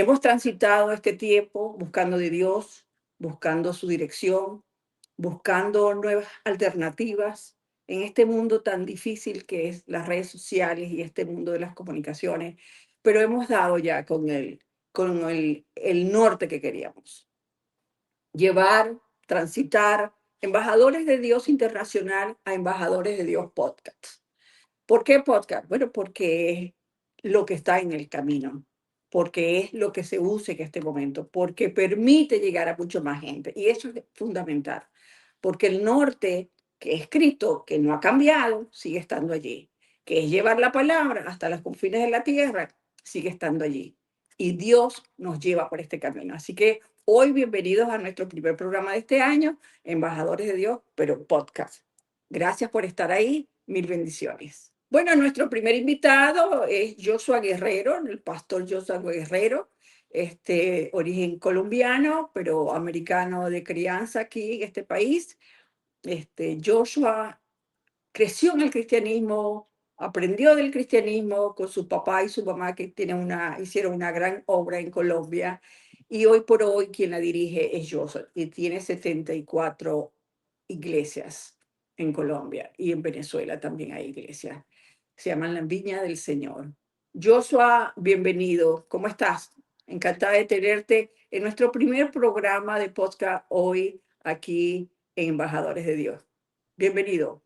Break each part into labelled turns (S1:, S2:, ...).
S1: Hemos transitado este tiempo buscando de Dios, buscando su dirección, buscando nuevas alternativas en este mundo tan difícil que es las redes sociales y este mundo de las comunicaciones, pero hemos dado ya con el norte que queríamos. Llevar, transitar embajadores de Dios internacional a embajadores de Dios podcast. ¿Por qué podcast? Bueno, porque es lo que está en el camino, porque es lo que se usa en este momento, porque permite llegar a mucho más gente. Y eso es fundamental, porque el norte que es Cristo, que no ha cambiado, sigue estando allí, que es llevar la palabra hasta los confines de la tierra, sigue estando allí. Y Dios nos lleva por este camino. Así que hoy bienvenidos a nuestro primer programa de este año, Embajadores de Dios, pero podcast. Gracias por estar ahí. Mil bendiciones. Bueno, nuestro primer invitado es Joshua Guerrero, el pastor Joshua Guerrero, origen colombiano, pero americano de crianza aquí en este país. Joshua creció en el cristianismo, aprendió del cristianismo con su papá y su mamá que hicieron una gran obra en Colombia, y hoy por hoy quien la dirige es Joshua y tiene 74 iglesias en Colombia, y en Venezuela también hay iglesias. Se llaman la Viña del Señor. Joshua, bienvenido. ¿Cómo estás? Encantada de tenerte en nuestro primer programa de podcast hoy aquí en Embajadores de Dios. Bienvenido.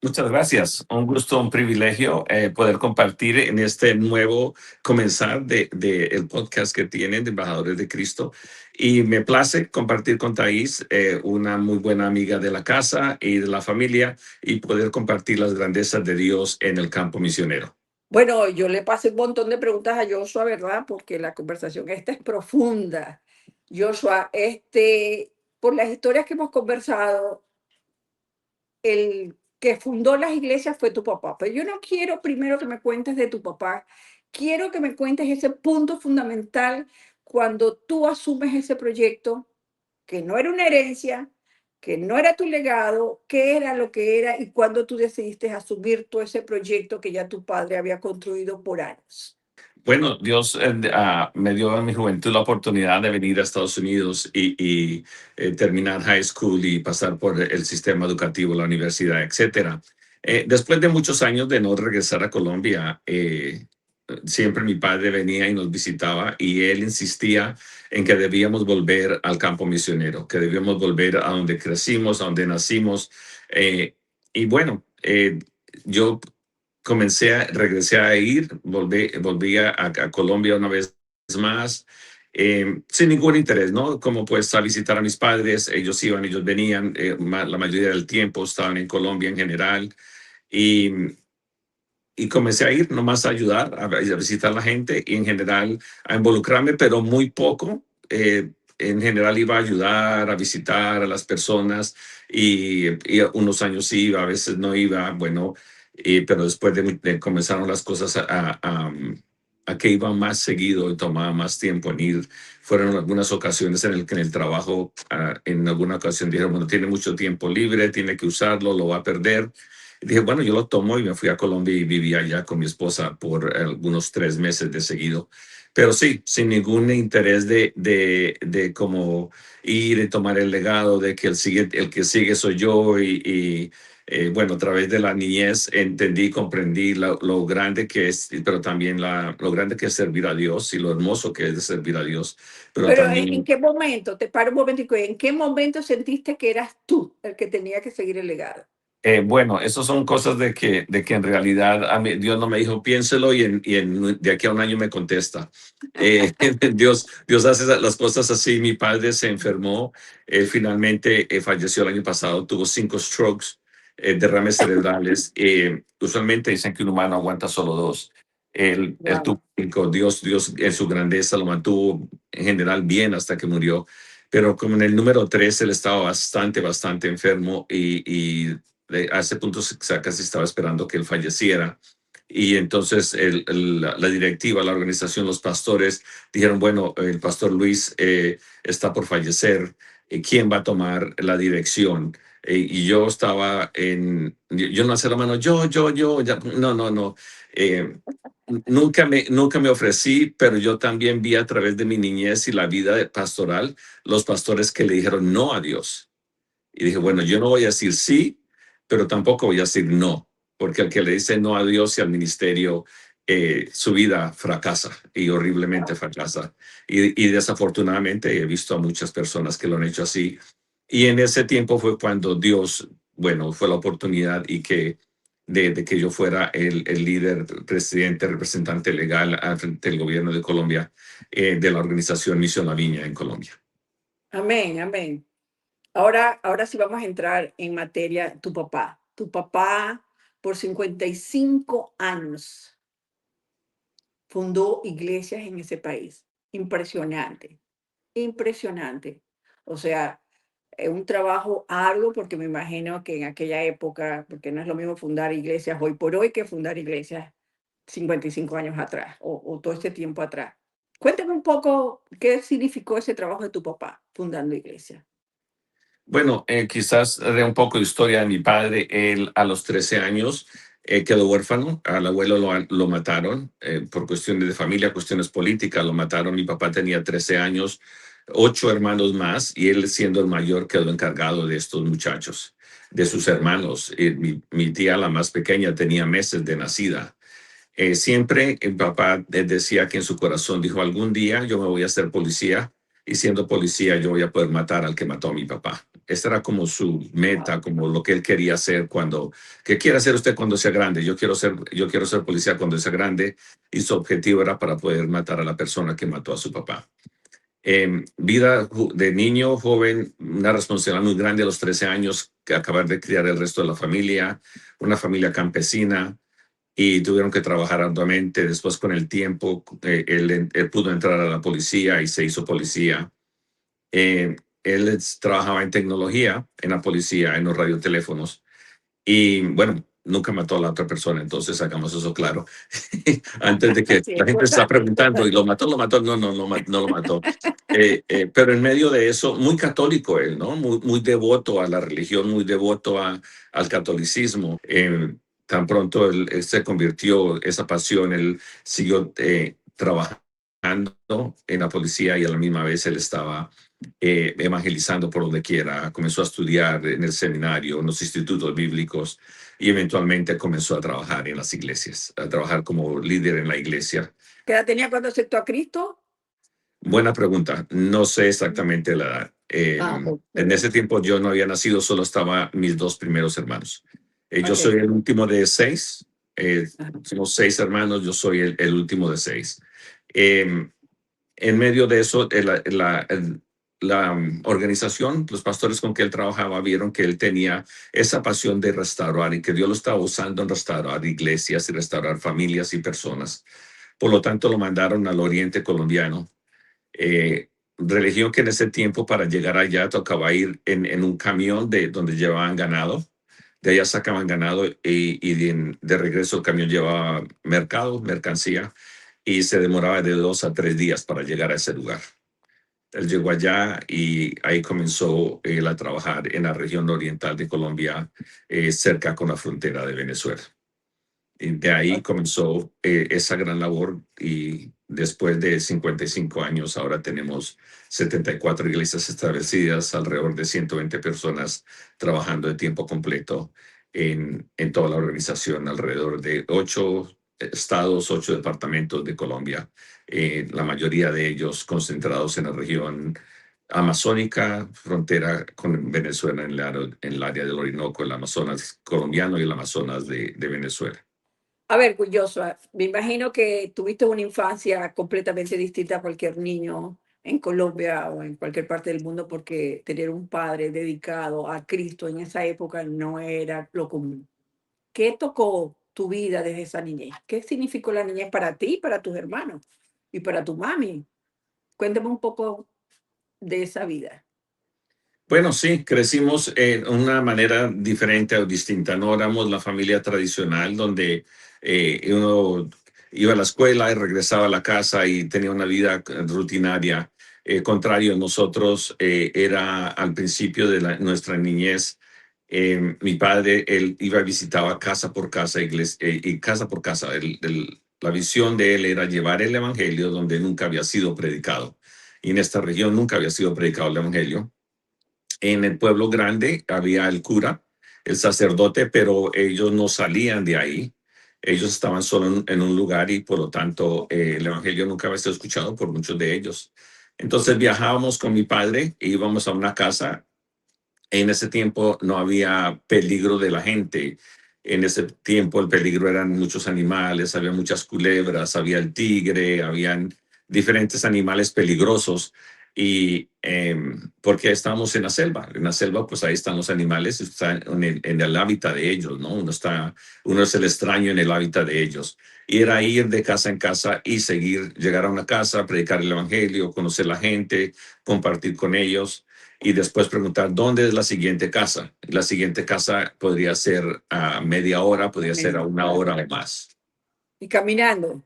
S2: Muchas gracias. Un gusto, un privilegio poder compartir en este nuevo comenzar de el podcast que tienen de Embajadores de Cristo. Y me place compartir con Thais, una muy buena amiga de la casa y de la familia, y poder compartir las grandezas de Dios en el campo misionero.
S1: Bueno, yo le pasé un montón de preguntas a Joshua, ¿verdad? Porque la conversación esta es profunda. Joshua, por las historias que hemos conversado, el que fundó las iglesias fue tu papá. Pero yo no quiero primero que me cuentes de tu papá. Quiero que me cuentes ese punto fundamental cuando tú asumes ese proyecto, que no era una herencia, que no era tu legado, qué era lo que era y cuando tú decidiste asumir todo ese proyecto que ya tu padre había construido por años.
S2: Bueno, Dios me dio en mi juventud la oportunidad de venir a Estados Unidos y terminar high school y pasar por el sistema educativo, la universidad, etcétera. Después de muchos años de no regresar a Colombia, siempre mi padre venía y nos visitaba y él insistía en que debíamos volver al campo misionero, que debíamos volver a donde crecimos, a donde nacimos. Y bueno, yo regresé a ir, volví a Colombia una vez más, sin ningún interés, ¿no? Como pues a visitar a mis padres, ellos iban, ellos venían, la mayoría del tiempo estaban en Colombia en general, y, y comencé a ir nomás a ayudar, a visitar a la gente y en general a involucrarme, pero muy poco. En general iba a ayudar, a visitar a las personas y unos años iba, a veces no iba, bueno, pero después comenzaron las cosas a que iba más seguido y tomaba más tiempo en ir. Fueron algunas ocasiones que en el trabajo, en alguna ocasión dijeron, bueno, tiene mucho tiempo libre, tiene que usarlo, lo va a perder. Y dije, bueno, yo lo tomo y me fui a Colombia y viví allá con mi esposa por algunos 3 meses de seguido. Pero sí, sin ningún interés de cómo ir y tomar el legado de que el que sigue soy yo bueno, a través de la niñez entendí, comprendí lo grande que es, pero también lo grande que es servir a Dios y lo hermoso que es de servir a Dios. Pero
S1: Pero ¿en
S2: también,
S1: qué momento, te paro un momentico, en qué momento sentiste que eras tú el que tenía que seguir el legado?
S2: bueno, eso son cosas de que en realidad a mí, Dios no me dijo piénselo de aquí a un año me contesta. Dios hace las cosas así. Mi padre se enfermó, finalmente falleció el año pasado, tuvo 5 strokes, derrames cerebrales. Usualmente dicen que un humano aguanta solo 2. Él
S1: Wow.
S2: tuvo 5. Dios en su grandeza lo mantuvo en general bien hasta que murió. Pero como en el número 3, él estaba bastante enfermo a ese punto casi estaba esperando que él falleciera. Y entonces la directiva, la organización, los pastores dijeron, bueno, el pastor Luis está por fallecer, ¿quién va a tomar la dirección? Y yo estaba yo no hacía la mano, yo, no. Eh, nunca me ofrecí, pero yo también vi a través de mi niñez y la vida pastoral los pastores que le dijeron no a Dios. Y dije, bueno, yo no voy a decir sí, pero tampoco voy a decir no, porque el que le dice no a Dios y al ministerio, su vida fracasa y horriblemente fracasa. Y desafortunadamente he visto a muchas personas que lo han hecho así. Y en ese tiempo fue cuando Dios, bueno, fue la oportunidad y que de que yo fuera el líder, presidente, representante legal al frente del gobierno de Colombia, de la organización Misión La Viña en Colombia.
S1: Amén, amén. Ahora sí vamos a entrar en materia. Tu papá por 55 años fundó iglesias en ese país. Impresionante, impresionante. O sea, un trabajo arduo porque me imagino que en aquella época, porque no es lo mismo fundar iglesias hoy por hoy que fundar iglesias 55 años atrás o todo este tiempo atrás. Cuéntame un poco qué significó ese trabajo de tu papá fundando iglesias.
S2: Bueno, quizás de un poco de historia de mi padre. Él a los 13 años quedó huérfano. Al abuelo lo mataron por cuestiones de familia, cuestiones políticas. Lo mataron. Mi papá tenía 13 años, 8 hermanos más, y él siendo el mayor quedó encargado de estos muchachos, de sus hermanos. Mi tía, la más pequeña, tenía meses de nacida. Siempre el papá decía que en su corazón dijo, algún día yo me voy a hacer policía y siendo policía yo voy a poder matar al que mató a mi papá. Esta era como su meta,
S1: Wow.
S2: como lo que él quería hacer cuando, ¿qué quiere hacer usted cuando sea grande? Yo quiero ser policía cuando sea grande, y su objetivo era para poder matar a la persona que mató a su papá. Vida de niño, joven, una responsabilidad muy grande a los 13 años, que acabar de criar el resto de la familia, una familia campesina, y tuvieron que trabajar arduamente. Después, con el tiempo, él pudo entrar a la policía y se hizo policía. Él trabajaba en tecnología, en la policía, en los radioteléfonos. Y bueno, nunca mató a la otra persona, entonces sacamos eso claro. Antes de que
S1: Sí,
S2: la gente está
S1: importante,
S2: preguntando, ¿y lo
S1: importante.
S2: mató? ¿Lo mató? No, no, no, no lo mató. Pero en medio de eso, muy católico él, ¿no? Muy devoto a la religión, muy devoto al catolicismo. Tan pronto él se convirtió, esa pasión, él siguió trabajando en la policía, y a la misma vez él estaba evangelizando por donde quiera. Comenzó a estudiar en el seminario, en los institutos bíblicos, y eventualmente comenzó a trabajar en las iglesias, a trabajar como líder en la iglesia.
S1: ¿Qué edad tenía cuando aceptó a Cristo?
S2: Buena pregunta. No sé exactamente la edad. En ese
S1: Perfecto.
S2: tiempo yo no había nacido, solo estaba mis dos primeros hermanos. Yo soy
S1: Ok.
S2: el último de 6.
S1: Ajá.
S2: Somos 6 hermanos, yo soy el último de 6. Eh, en medio de eso, la organización, los pastores con que él trabajaba, vieron que él tenía esa pasión de restaurar y que Dios lo estaba usando en restaurar iglesias y restaurar familias y personas. Por lo tanto, lo mandaron al oriente colombiano, religión que en ese tiempo para llegar allá tocaba ir en un camión de donde llevaban ganado. De allá sacaban ganado, y de regreso el camión llevaba mercancía, y se demoraba de 2 a 3 días para llegar a ese lugar. Él llegó allá y ahí comenzó él a trabajar en la región oriental de Colombia, cerca con la frontera de Venezuela. Y de ahí comenzó esa gran labor, y después de 55 años ahora tenemos 74 iglesias establecidas, alrededor de 120 personas trabajando de tiempo completo en toda la organización, alrededor de 8 estados, 8 departamentos de Colombia, la mayoría de ellos concentrados en la región amazónica, frontera con Venezuela, en el área del Orinoco, el Amazonas colombiano y el Amazonas de Venezuela.
S1: A ver, curioso, me imagino que tuviste una infancia completamente distinta a cualquier niño en Colombia o en cualquier parte del mundo, porque tener un padre dedicado a Cristo en esa época no era lo común. ¿Qué tocó tu vida desde esa niñez? ¿Qué significó la niñez para ti, para tus hermanos y para tu mami? Cuéntame un poco de esa vida.
S2: Bueno, sí, crecimos en una manera diferente o distinta. No éramos la familia tradicional donde uno iba a la escuela y regresaba a la casa y tenía una vida rutinaria. Contrario, nosotros era al principio de nuestra niñez. Mi padre, él iba y visitaba casa por casa, iglesia, y casa por casa. La visión de él era llevar el evangelio donde nunca había sido predicado. Y en esta región nunca había sido predicado el evangelio. En el pueblo grande había el cura, el sacerdote, pero ellos no salían de ahí. Ellos estaban solo en un lugar y por lo tanto el evangelio nunca había sido escuchado por muchos de ellos. Entonces viajábamos con mi padre e íbamos a una casa. En ese tiempo no había peligro de la gente. En ese tiempo el peligro eran muchos animales, había muchas culebras, había el tigre, habían diferentes animales peligrosos. Y porque estábamos en la selva pues ahí están los animales, están en el hábitat de ellos, ¿no? Uno es el extraño en el hábitat de ellos. Y era ir de casa en casa y seguir, llegar a una casa, predicar el evangelio, conocer la gente, compartir con ellos y después preguntar dónde es la siguiente casa. La siguiente casa podría ser a media hora, podría ser a
S1: Amén,
S2: una
S1: claro.
S2: hora o más.
S1: Y caminando.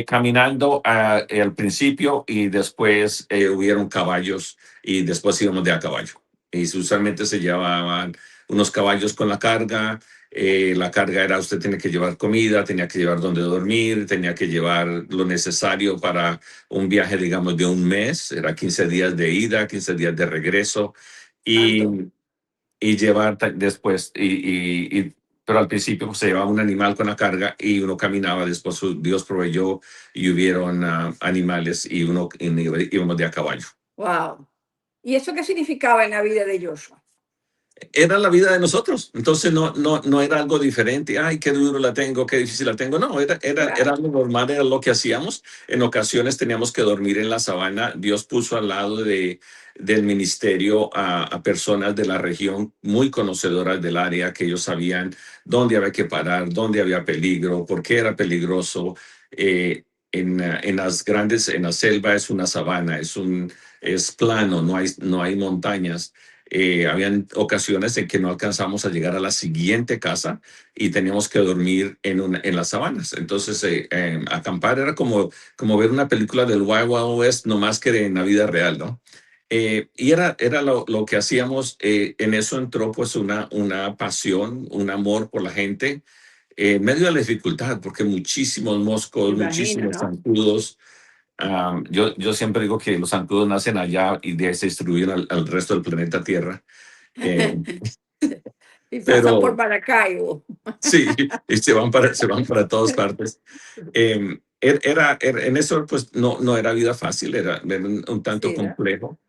S2: Caminando al principio y después hubieron caballos y después íbamos de a caballo. Y usualmente se llevaban unos caballos con la carga. La carga era usted tenía que llevar comida, tenía que llevar donde dormir, tenía que llevar lo necesario para un viaje, digamos, de un mes. Era 15 días de ida, 15 días de regreso. Y
S1: Santo.
S2: y llevar después, pero al principio pues, se llevaba un animal con la carga y uno caminaba, después Dios proveyó y hubieron animales y íbamos de a caballo.
S1: Wow. ¿Y eso qué significaba en la vida de Joshua?
S2: Era la vida de nosotros, entonces no era algo diferente, ay, qué duro la tengo, qué difícil la tengo, no, era
S1: Claro,
S2: algo normal, era lo que hacíamos. En ocasiones teníamos que dormir en la sabana. Dios puso al lado del ministerio a personas de la región muy conocedoras del área, que ellos sabían dónde había que parar, dónde había peligro, por qué era peligroso. En las grandes, en la selva es una sabana, es plano, no hay montañas. Habían ocasiones en que no alcanzamos a llegar a la siguiente casa y teníamos que dormir en las sabanas. Entonces, acampar era como ver una película del Wild Wild West, no más que en la vida real, ¿no? Y era lo que hacíamos. En eso entró pues una pasión, un amor por la gente, en medio de la dificultad, porque muchísimos
S1: me
S2: moscos,
S1: imagino,
S2: muchísimos
S1: ¿no?
S2: zancudos. Yo siempre digo que los zancudos nacen allá y de ahí se distribuyen al resto del planeta Tierra. Eh,
S1: Y pasan por
S2: pero
S1: Maracaibo.
S2: sí, y se van para todas partes. En eso, pues no era vida fácil, era un tanto
S1: Sí, ¿no?
S2: complejo,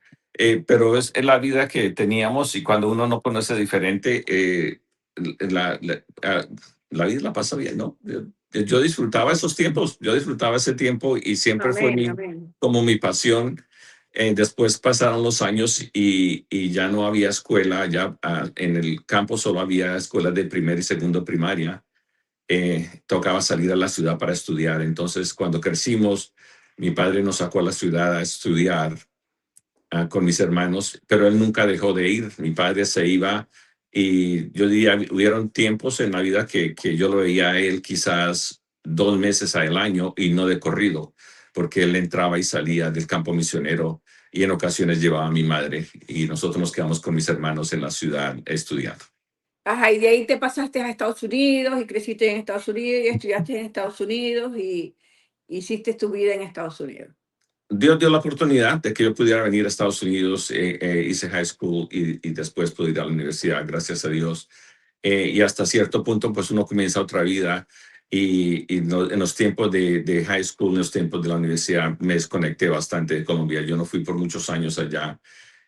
S2: pero es la vida que teníamos y cuando uno no conoce diferente, la, la, ah, la vida la pasa bien, ¿no? Yo disfrutaba esos tiempos, yo disfrutaba ese tiempo y siempre fue
S1: Amén, amén.
S2: como mi pasión. Después pasaron los años y ya no había escuela, ya en el campo solo había escuelas de primer y segundo primaria. Tocaba salir a la ciudad para estudiar. Entonces, cuando crecimos, mi padre nos sacó a la ciudad a estudiar con mis hermanos, pero él nunca dejó de ir. Mi padre se iba y yo diría, hubieron tiempos en la vida que yo lo veía a él quizás 2 meses al año y no de corrido, porque él entraba y salía del campo misionero y en ocasiones llevaba a mi madre y nosotros nos quedamos con mis hermanos en la ciudad estudiando.
S1: Ajá, y de ahí te pasaste a Estados Unidos y creciste en Estados Unidos y estudiaste en Estados Unidos y hiciste tu vida en Estados Unidos.
S2: Dios dio la oportunidad de que yo pudiera venir a Estados Unidos. Hice high school y después pude ir a la universidad, gracias a Dios. Y hasta cierto punto, pues uno comienza otra vida. En los tiempos de high school, en los tiempos de la universidad, me desconecté bastante de Colombia. Yo no fui por muchos años allá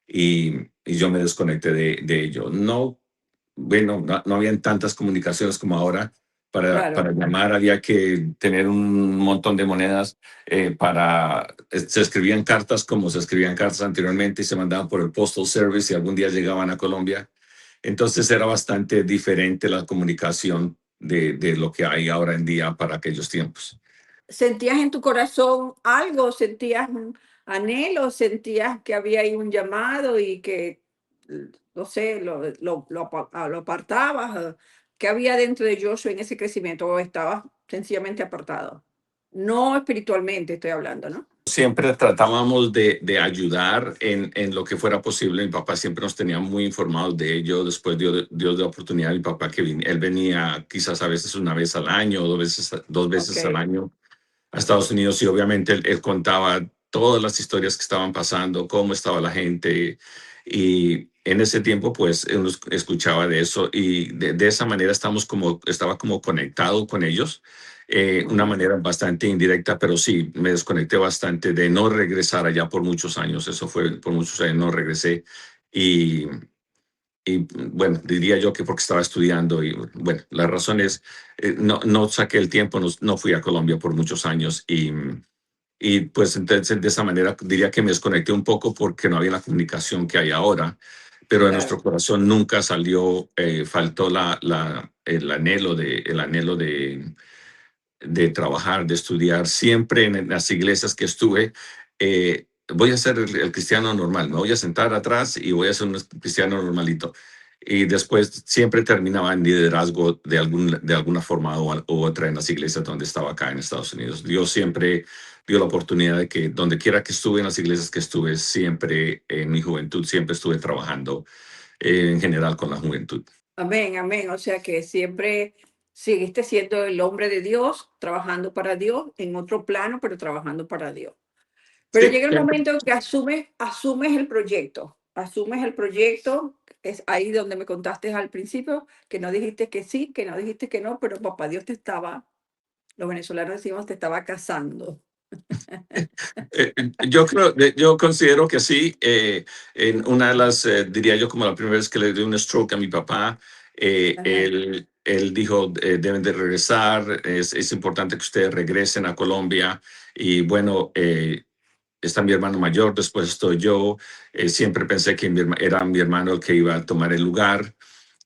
S2: y yo me desconecté de ello. No, bueno, no habían tantas comunicaciones como ahora. Para
S1: Claro.
S2: llamar había que tener un montón de monedas. Se escribían cartas como se escribían cartas anteriormente y se mandaban por el Postal Service y algún día llegaban a Colombia. Entonces era bastante diferente la comunicación de lo que hay ahora en día para aquellos tiempos.
S1: ¿Sentías en tu corazón algo? ¿Sentías un anhelo? ¿Sentías que había ahí un llamado y que, no sé, lo apartabas? ¿Qué había dentro de Joshua en ese crecimiento? ¿O estabas sencillamente apartado? No espiritualmente estoy hablando, ¿no?
S2: siempre tratábamos de ayudar en lo que fuera posible. Mi papá siempre nos tenía muy informados de ello. Después Dios dio oportunidad a mi papá él venía quizás a veces una vez al año, dos
S1: Ok,
S2: veces al año a Estados Unidos y obviamente él contaba todas las historias que estaban pasando, cómo estaba la gente y en ese tiempo pues uno escuchaba de eso y de esa manera estaba como conectado con ellos, una
S1: ujú,
S2: manera bastante indirecta, pero sí, me desconecté bastante de no regresar allá por muchos años, eso fue por muchos años, no regresé y bueno, diría yo que porque estaba estudiando y bueno, la razón es, no saqué el tiempo, no fui a Colombia por muchos años y pues entonces de esa manera diría que me desconecté un poco porque no había la comunicación que hay ahora, pero en nuestro
S1: claro.
S2: corazón nunca salió, faltó el anhelo de trabajar, de estudiar, siempre en las iglesias que estuve, voy a ser el cristiano normal, me voy a sentar atrás y voy a ser un cristiano normalito. Y después siempre terminaba en liderazgo de alguna forma u otra en las iglesias donde estaba acá en Estados Unidos. Dios siempre dio la oportunidad de que donde quiera que estuve, en las iglesias que estuve, siempre en mi juventud, siempre estuve trabajando en general con la juventud.
S1: Amén, amén. O sea que siempre seguiste siendo el hombre de Dios, trabajando para Dios, en otro plano, pero trabajando para Dios. Pero
S2: Sí,
S1: llega el
S2: siempre.
S1: momento en que asumes el proyecto, es ahí donde me contaste al principio, que no dijiste que sí, que no dijiste que no, pero papá Dios te estaba, los venezolanos decimos, te estaba casando.
S2: Yo considero que sí. En una de las, diría yo, como la primera vez que le di un stroke a mi papá,
S1: Ajá.
S2: él dijo, deben de regresar, es importante que ustedes regresen a Colombia. Y bueno, está mi hermano mayor, después estoy yo. Siempre pensé que era mi hermano el que iba a tomar el lugar.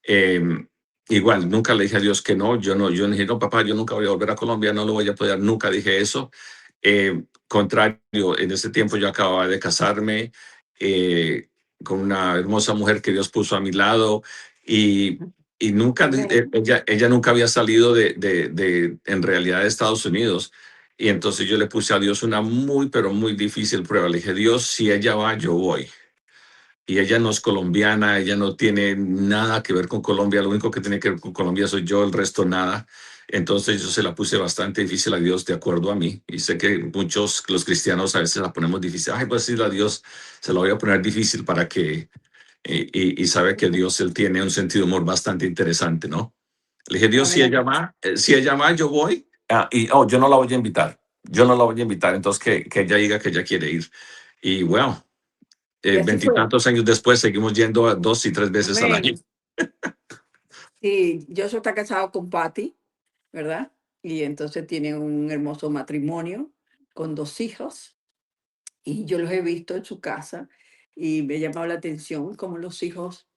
S2: Eh, Igual, nunca le dije a Dios que no. Yo no dije, no, papá, yo nunca voy a volver a Colombia, no lo voy a poder, nunca dije eso. Contrario, en ese tiempo yo acababa de casarme eh, con una hermosa mujer que Dios puso a mi lado y, y nunca,
S1: Amén.
S2: ella nunca había salido en realidad de Estados Unidos. Y entonces yo le puse a Dios una muy, pero muy difícil prueba. Le dije, Dios, si ella va, yo voy y ella no es colombiana, ella no tiene nada que ver con Colombia, lo único que tiene que ver con Colombia soy yo, el resto nada. Entonces yo se la puse bastante difícil a Dios de acuerdo a mí. Y sé que muchos, los cristianos, a veces la ponemos difícil. Ay, pues sí, a Dios se la voy a poner difícil para que, y sabe que Dios, él tiene un sentido de humor bastante interesante, ¿no? Le dije, Dios,
S1: Amén.
S2: si ella va, yo voy. Yo no la voy a invitar. Yo no la voy a invitar, entonces que ella diga que ella quiere ir. Y bueno,
S1: Y así fue.
S2: veintitantos años después seguimos yendo a 2 y 3 veces al año.
S1: Amén. Sí, Joshua está casado con Patty, ¿verdad? Y entonces tienen un hermoso matrimonio con 2 hijos. Y yo los he visto en su casa y me ha llamado la atención cómo los hijos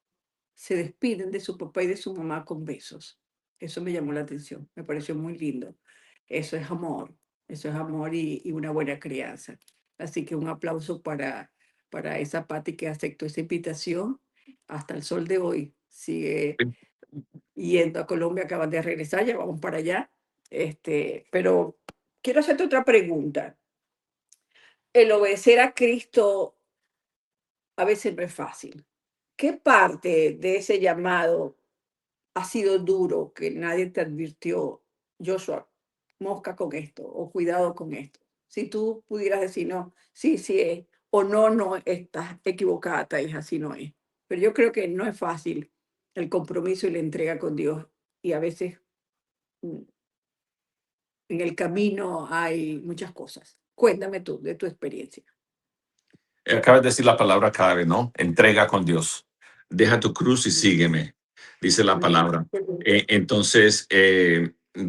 S1: se despiden de su papá y de su mamá con besos. Eso me llamó la atención, me pareció muy lindo. Eso es amor y una buena crianza. Así que un aplauso para esa Patti que aceptó esa invitación. Hasta el sol de hoy sigue yendo a Colombia, acaban de regresar, ya vamos para allá. Pero quiero hacerte otra pregunta. El obedecer a Cristo a veces no es fácil. ¿Qué parte de ese llamado ha sido duro que nadie te advirtió, Joshua, mosca con esto o cuidado con esto? Si tú pudieras decir, no, sí, sí es, o no, no, estás equivocada, Thais, así no es. Pero yo creo que no es fácil el compromiso y la entrega con Dios y a veces mm, en el camino hay muchas cosas. Cuéntame tú de tu experiencia.
S2: Acabas de decir la palabra clave, ¿no? Entrega con Dios. Deja tu cruz y sígueme, dice la
S1: Amén.
S2: palabra. Entonces,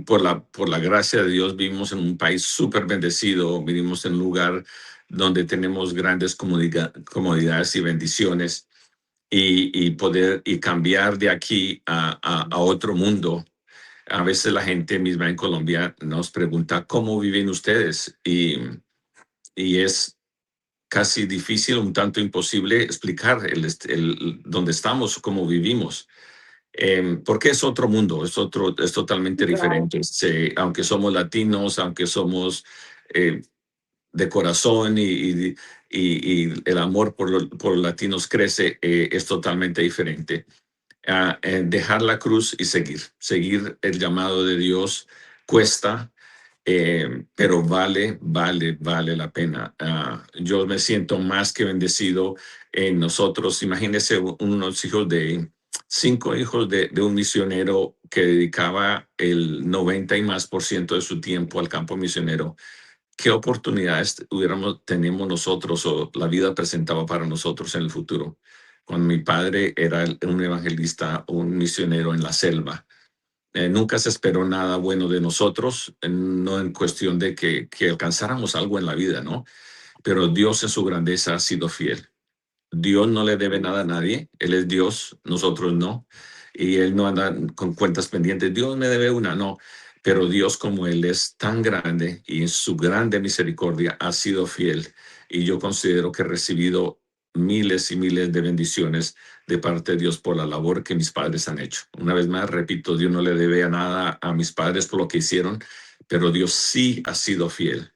S2: por la gracia de Dios, vivimos en un país súper bendecido, vivimos en un lugar donde tenemos grandes comodidades y bendiciones y poder y cambiar de aquí a otro mundo. A veces la gente misma en Colombia nos pregunta, ¿cómo viven ustedes? Y es casi difícil, un tanto imposible explicar dónde estamos, cómo vivimos, porque es otro mundo, es totalmente
S1: Claro,
S2: diferente. Aunque somos latinos, aunque somos, eh, de corazón y el amor por los latinos crece, es totalmente diferente. Dejar la cruz y seguir el llamado de Dios cuesta, pero vale la pena. Yo me siento más que bendecido en nosotros. Imagínense unos hijos de 5 hijos de un misionero que dedicaba el 90 y más por ciento de su tiempo al campo misionero. ¿Qué oportunidades tenemos nosotros o la vida presentaba para nosotros en el futuro? Cuando mi padre era un evangelista, un misionero en la selva, nunca se esperó nada bueno de nosotros, no en cuestión de que alcanzáramos algo en la vida, ¿no? Pero Dios en su grandeza ha sido fiel. Dios no le debe nada a nadie, Él es Dios, nosotros no, y Él no anda con cuentas pendientes, Dios me debe una, no, pero Dios como Él es tan grande y en su grande misericordia ha sido fiel, y yo considero que he recibido miles y miles de bendiciones de parte de Dios por la labor que mis padres han hecho. Una vez más, repito, Dios no le debe a nada a mis padres por lo que hicieron, pero Dios sí ha sido fiel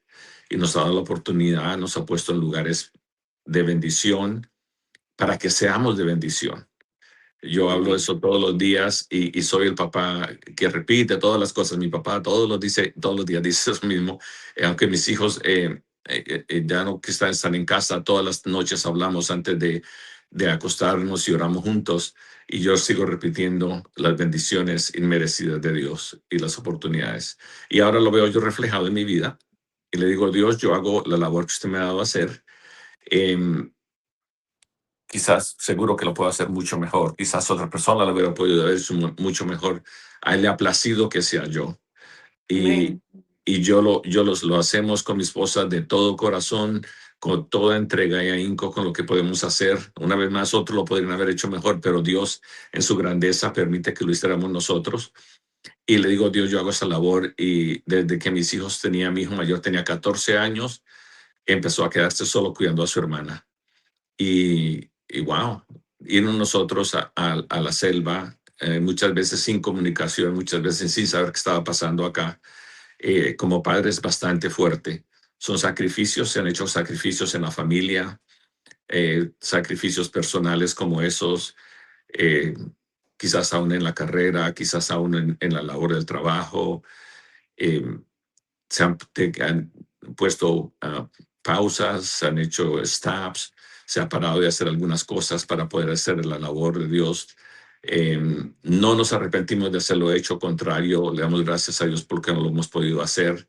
S2: y nos ha dado la oportunidad, nos ha puesto en lugares de bendición para que seamos de bendición. Yo hablo
S1: Amén.
S2: eso todos los días y soy el papá que repite todas las cosas. Mi papá todos los días dice eso mismo, aunque mis hijos ya no que están en casa, todas las noches hablamos antes de acostarnos y oramos juntos y yo sigo repitiendo las bendiciones inmerecidas de Dios y las oportunidades. Y ahora lo veo yo reflejado en mi vida y le digo, Dios, yo hago la labor que usted me ha dado a hacer. em, Quizás seguro que lo puedo hacer mucho mejor. Quizás otra persona lo hubiera podido haber hecho mucho mejor. A él le ha placido que sea yo. Y,
S1: Amén.
S2: y lo hacemos con mi esposa de todo corazón, con toda entrega y ahínco con lo que podemos hacer. Una vez más, otros lo podrían haber hecho mejor, pero Dios en su grandeza permite que lo hiciéramos nosotros. Y le digo, Dios, yo hago esa labor y desde que mi hijo mayor tenía 14 años, empezó a quedarse solo cuidando a su hermana. Y wow, irnos nosotros a la selva, muchas veces sin comunicación, muchas veces sin saber qué estaba pasando acá, como padre es bastante fuerte. Son sacrificios, se han hecho sacrificios en la familia, sacrificios personales como esos, eh, quizás aún en la carrera, quizás aún en la labor del trabajo. eh, han puesto pausas, se han hecho stops, se ha parado de hacer algunas cosas para poder hacer la labor de Dios. No nos arrepentimos de hacerlo hecho, contrario, le damos gracias a Dios porque no lo hemos podido hacer.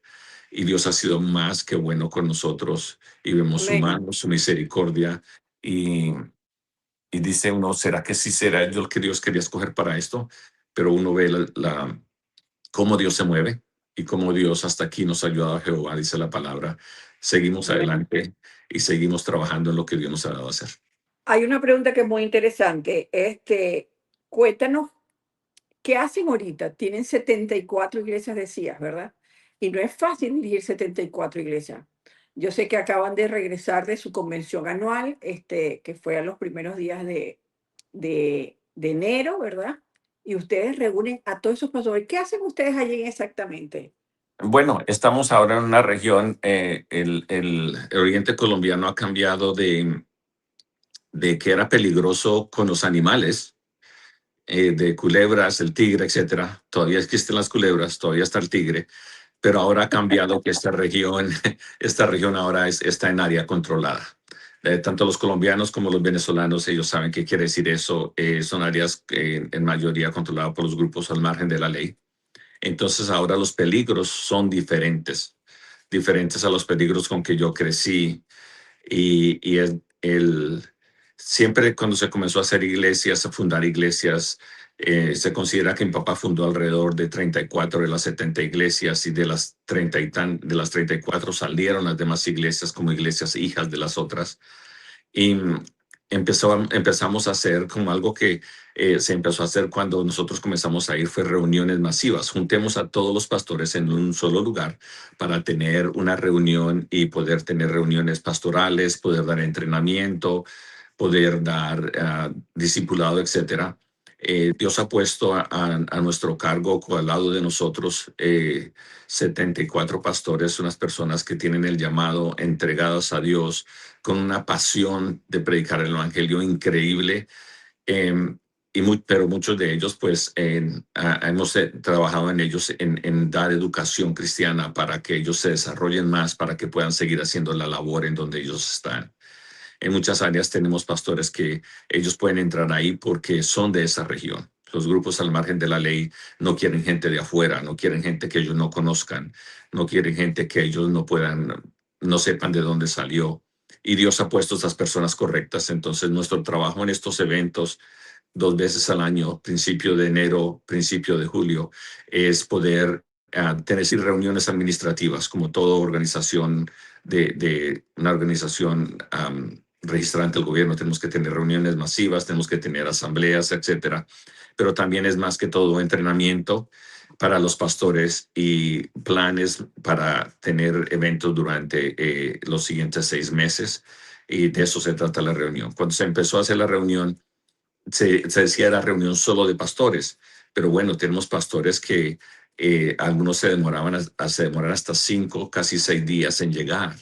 S2: Y Dios ha sido más que bueno con nosotros y vemos su
S1: Amén.
S2: mano, su misericordia. Y, y dice uno, ¿será que sí será yo el que Dios quería escoger para esto? Pero uno ve cómo Dios se mueve y cómo Dios hasta aquí nos ha ayudado a Jehová, dice la palabra. Seguimos
S1: Amén.
S2: adelante y seguimos trabajando en lo que Dios nos ha dado a hacer.
S1: Hay una pregunta que es muy interesante. Cuéntanos, ¿qué hacen ahorita? Tienen 74 iglesias, decías, ¿verdad? Y no es fácil dirigir 74 iglesias. Yo sé que acaban de regresar de su convención anual, que fue a los primeros días de enero, ¿verdad? Y ustedes reúnen a todos esos pastores. ¿Qué hacen ustedes allí exactamente?
S2: Bueno, estamos ahora en una región, el oriente colombiano ha cambiado de que era peligroso con los animales, de culebras, el tigre, etcétera. Todavía existen las culebras, todavía está el tigre, pero ahora ha cambiado que esta región ahora está en área controlada. Tanto los colombianos como los venezolanos, ellos saben qué quiere decir eso. Son áreas en mayoría controladas por los grupos al margen de la ley. Entonces ahora los peligros son diferentes a los peligros con que yo crecí. Y siempre cuando se comenzó a hacer iglesias, a fundar iglesias, se considera que mi papá fundó alrededor de 34 de las 70 iglesias y de las 34 salieron las demás iglesias como iglesias hijas de las otras. Y empezamos a hacer como algo que se empezó a hacer cuando nosotros comenzamos a ir, fue reuniones masivas. Juntemos a todos los pastores en un solo lugar para tener una reunión y poder tener reuniones pastorales, poder dar entrenamiento, poder dar discipulado, etcétera. Dios ha puesto a nuestro cargo, al lado de nosotros, 74 pastores, unas personas que tienen el llamado, entregadas a Dios, con una pasión de predicar el evangelio increíble. Em, pero muchos de ellos, pues, hemos trabajado en ellos en dar educación cristiana para que ellos se desarrollen más, para que puedan seguir haciendo la labor en donde ellos están. En muchas áreas tenemos pastores que ellos pueden entrar ahí porque son de esa región. Los grupos al margen de la ley no quieren gente de afuera, no quieren gente que ellos no conozcan, no quieren gente que ellos no puedan, no sepan de dónde salió. Y Dios ha puesto esas personas correctas. Entonces, nuestro trabajo en estos eventos, 2 veces al año, principio de enero, principio de julio, es poder tener reuniones administrativas, como toda organización de una organización registrante del gobierno. Tenemos que tener reuniones masivas, tenemos que tener asambleas, etcétera. Pero también es más que todo entrenamiento para los pastores y planes para tener eventos durante los siguientes 6 meses. Y de eso se trata la reunión. Cuando se empezó a hacer la reunión, se decía era reunión solo de pastores, pero bueno, tenemos pastores que algunos se demoran hasta 5, casi 6 días en llegar.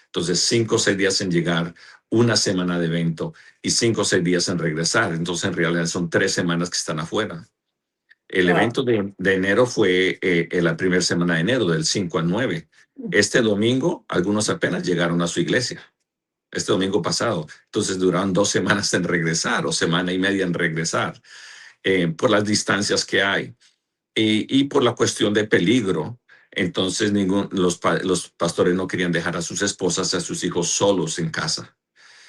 S2: Entonces, 5 o 6 días en llegar, una semana de evento y 5 o 6 días en regresar. Entonces, en realidad son 3 semanas que están afuera. El
S1: Wow.
S2: evento de enero fue en la primera semana de enero, del 5 al 9. Este domingo, algunos apenas llegaron a su iglesia. Este domingo pasado. Entonces, duraron 2 semanas en regresar o semana y media en regresar, por las distancias que hay y por la cuestión de peligro. Entonces, los pastores no querían dejar a sus esposas y a sus hijos solos en casa.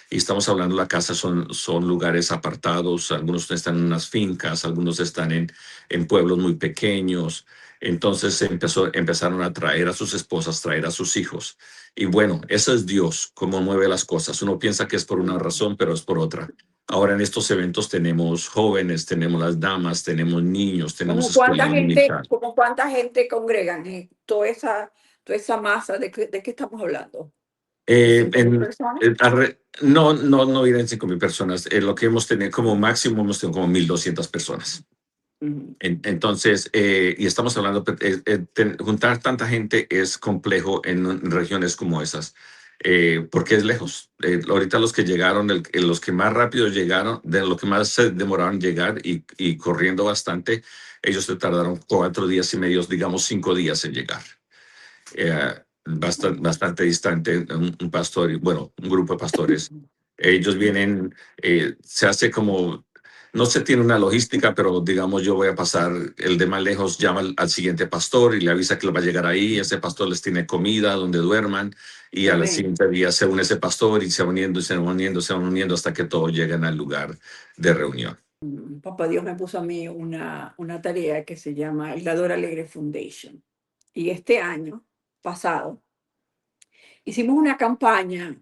S2: Y estamos hablando, la casa son lugares apartados, algunos están en unas fincas, algunos están en pueblos muy pequeños. Entonces empezaron a traer a sus esposas, traer a sus hijos. Y bueno, eso es Dios, cómo mueve las cosas. Uno piensa que es por una razón, pero es por otra. Ahora en estos eventos tenemos jóvenes, tenemos las damas, tenemos niños, tenemos escuela dominical.
S1: Como cuánta gente congregan toda esa masa de qué estamos hablando? ¿De 5.000 personas?
S2: No irán 5,000 personas. Lo que hemos tenido como máximo, hemos tenido como 1,200 personas.
S1: Ujú.
S2: Entonces, y estamos hablando, juntar tanta gente es complejo en regiones como esas, porque es lejos. Ahorita los que llegaron, los que más rápido llegaron, de lo que más se demoraron en llegar y corriendo bastante, ellos se tardaron 4 días y medio, digamos 5 días en llegar. Bastante distante, un pastor, bueno, un grupo de pastores. Ellos vienen, se hace como, no se tiene una logística, pero digamos yo voy a pasar, el de más lejos llama al siguiente pastor y le avisa que le va a llegar ahí, ese pastor les tiene comida donde duerman y al
S1: Amén.
S2: siguiente día se une ese pastor y se van uniendo, se van uniendo, se van uniendo hasta que todos llegan al lugar de reunión.
S1: Papá Dios me puso a mí una tarea que se llama el Dador Alegre Foundation. Y este año pasado hicimos una campaña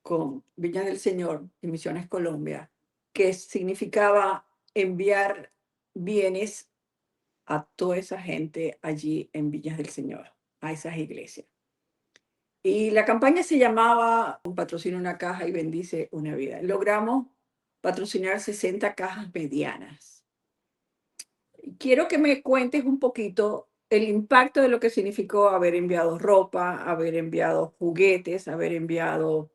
S1: con Viña del Señor y Misiones Colombia, que significaba enviar bienes a toda esa gente allí en Villas del Señor, a esas iglesias. Y la campaña se llamaba Patrocina una caja y bendice una vida. Logramos patrocinar 60 cajas medianas. Quiero que me cuentes un poquito el impacto de lo que significó haber enviado ropa, haber enviado juguetes, haber enviado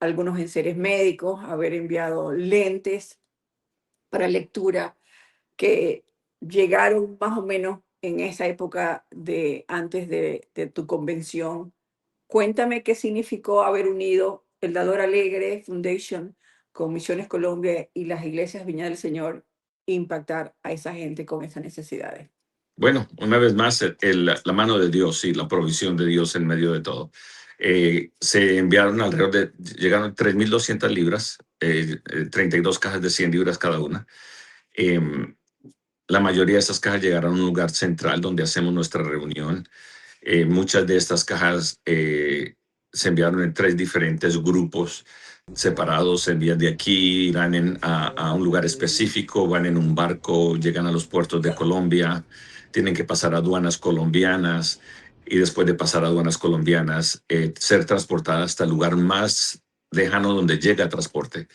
S1: algunos enseres médicos, haber enviado lentes para lectura que llegaron más o menos en esa época de antes de tu convención. Cuéntame qué significó haber unido el Dador Alegre Foundation con Misiones Colombia y las iglesias Viña del Señor, impactar a esa gente con esas necesidades.
S2: Bueno, una vez más, la mano de Dios y la provisión de Dios en medio de todo. Se enviaron llegaron 3,200 libras, 32 cajas de 100 libras cada una. Em, la mayoría de esas cajas llegaron a un lugar central donde hacemos nuestra reunión. Muchas de estas cajas se enviaron en 3 diferentes grupos separados. Se envían de aquí, irán a un lugar específico, van en un barco, llegan a los puertos de Colombia, tienen que pasar aduanas colombianas y después de pasar aduanas colombianas, ser transportadas hasta el lugar más lejano donde llega el transporte.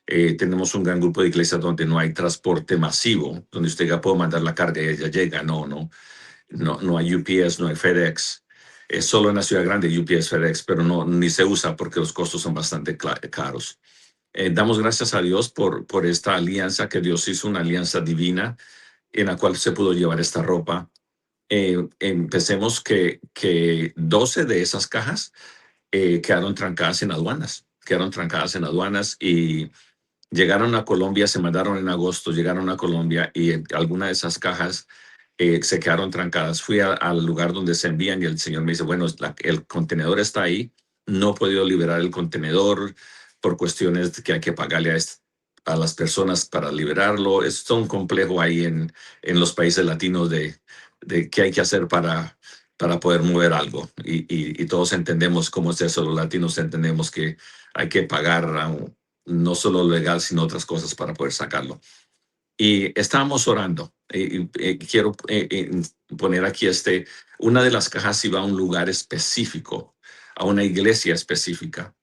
S2: Tenemos un gran grupo de iglesias donde no hay transporte masivo, donde usted ya puede mandar la carga y ella llega. No hay UPS, no hay FedEx. Es solo en la ciudad grande UPS, FedEx, pero no, ni se usa porque los costos son bastante caros. Damos gracias a Dios por esta alianza que Dios hizo, una alianza divina en la cual se pudo llevar esta ropa. Empecemos que 12 de esas cajas quedaron trancadas en aduanas y llegaron a Colombia, se mandaron en agosto, llegaron a Colombia y alguna de esas cajas se quedaron trancadas. Fui al lugar donde se envían y el señor me dice, bueno, el contenedor está ahí, no he podido liberar el contenedor por cuestiones de que hay que pagarle a las personas para liberarlo. Es todo un complejo ahí en los países latinos de qué hay que hacer para poder mover algo. Y todos entendemos cómo es eso, los latinos entendemos que hay que pagar no solo legal, sino otras cosas para poder sacarlo. Y estábamos orando. Quiero poner aquí una de las cajas iba a un lugar específico, a una iglesia específica.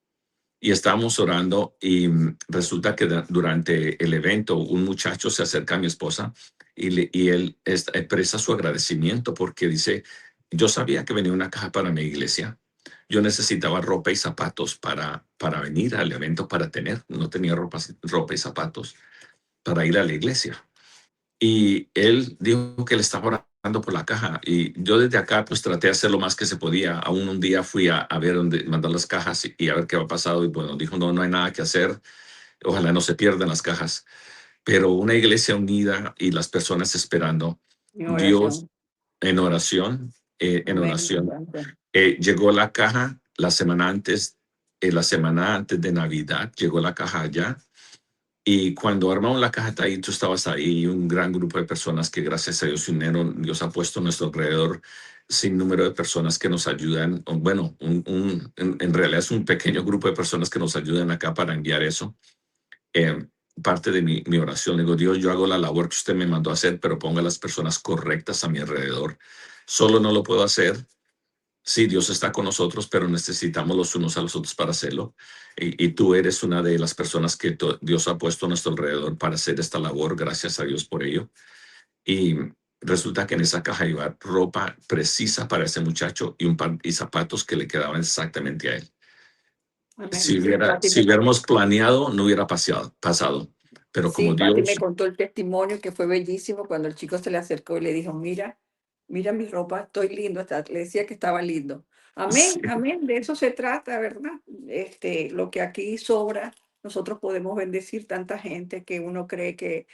S2: Y estábamos orando y resulta que durante el evento un muchacho se acerca a mi esposa y él expresa su agradecimiento porque dice, yo sabía que venía una caja para mi iglesia. Yo necesitaba ropa y zapatos para venir al evento, no tenía ropa y zapatos para ir a la iglesia. Y él dijo que le estaba orando por la caja. Y yo desde acá pues traté de hacer lo más que se podía. Aún un día fui a ver dónde mandar las cajas y a ver qué había pasado. Y bueno, dijo, no hay nada que hacer. Ojalá no se pierdan las cajas. Pero una iglesia unida y las personas esperando,
S1: Mi
S2: Dios
S1: oración.
S2: en oración, en
S1: Amén.
S2: oración, llegó la caja la semana antes de Navidad, llegó la caja allá y cuando armamos la caja ahí, tú estabas ahí, un gran grupo de personas que gracias a Dios se unieron. Dios ha puesto a nuestro alrededor sin número de personas que nos ayudan. Bueno, en realidad es un pequeño grupo de personas que nos ayudan acá para enviar eso. Eh, Parte de mi oración, le digo, Dios, yo hago la labor que usted me mandó a hacer, pero ponga las personas correctas a mi alrededor. Solo no lo puedo hacer. Sí, Dios está con nosotros, pero necesitamos los unos a los otros para hacerlo. Y tú eres una de las personas que Dios ha puesto a nuestro alrededor para hacer esta labor. Gracias a Dios por ello. Y resulta que en esa caja iba ropa precisa para ese muchacho y un par y zapatos que le quedaban exactamente a él.
S1: Amén. Sí,
S2: Si hubiéramos planeado, no hubiera pasado. Pero como
S1: sí, Pati me
S2: Dios,
S1: contó el testimonio que fue bellísimo cuando el chico se le acercó y le dijo, mira mi ropa, estoy lindo, le decía que estaba lindo.
S2: sí,
S1: Amén, amén, de eso se trata, ¿verdad? Lo que aquí sobra, nosotros podemos bendecir tanta gente que uno cree que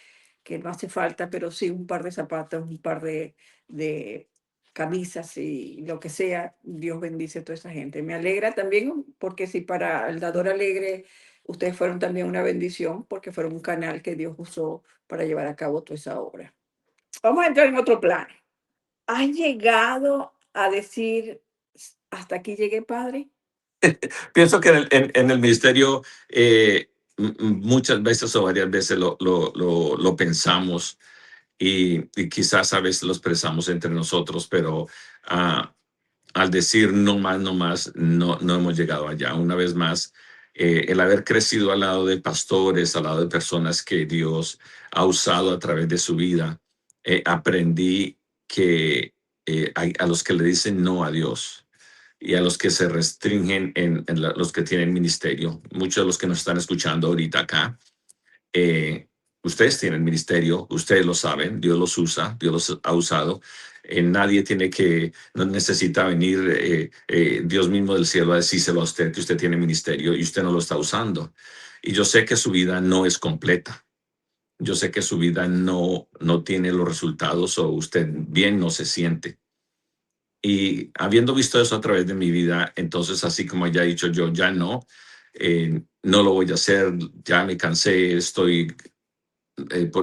S1: no hace falta, pero sí un par de zapatos, un par de camisas y lo que sea, Dios bendice a toda esa gente. Me alegra también porque si para el dador alegre ustedes fueron también una bendición porque fueron un canal que Dios usó para llevar a cabo toda esa obra. Vamos a entrar en otro plan. ¿Has llegado a decir, hasta aquí llegué, Padre?
S2: pienso que en el ministerio muchas veces o varias veces lo pensamos y quizás a veces lo expresamos entre nosotros, pero ah, al decir no más, no hemos llegado allá. Una vez más, el haber crecido al lado de pastores, al lado de personas que Dios ha usado a través de su vida, aprendí que a los que le dicen no a Dios y a los que se restringen los que tienen ministerio, muchos de los que nos están escuchando ahorita acá, eh, ustedes tienen ministerio, ustedes lo saben, Dios los usa, Dios los ha usado. Nadie no necesita venir Dios mismo del cielo a decírselo a usted que usted tiene ministerio y usted no lo está usando. Y yo sé que su vida no es completa. Yo sé que su vida no tiene los resultados o usted bien no se siente. Y habiendo visto eso a través de mi vida, entonces así como ya he dicho yo, ya no lo voy a hacer, ya me cansé,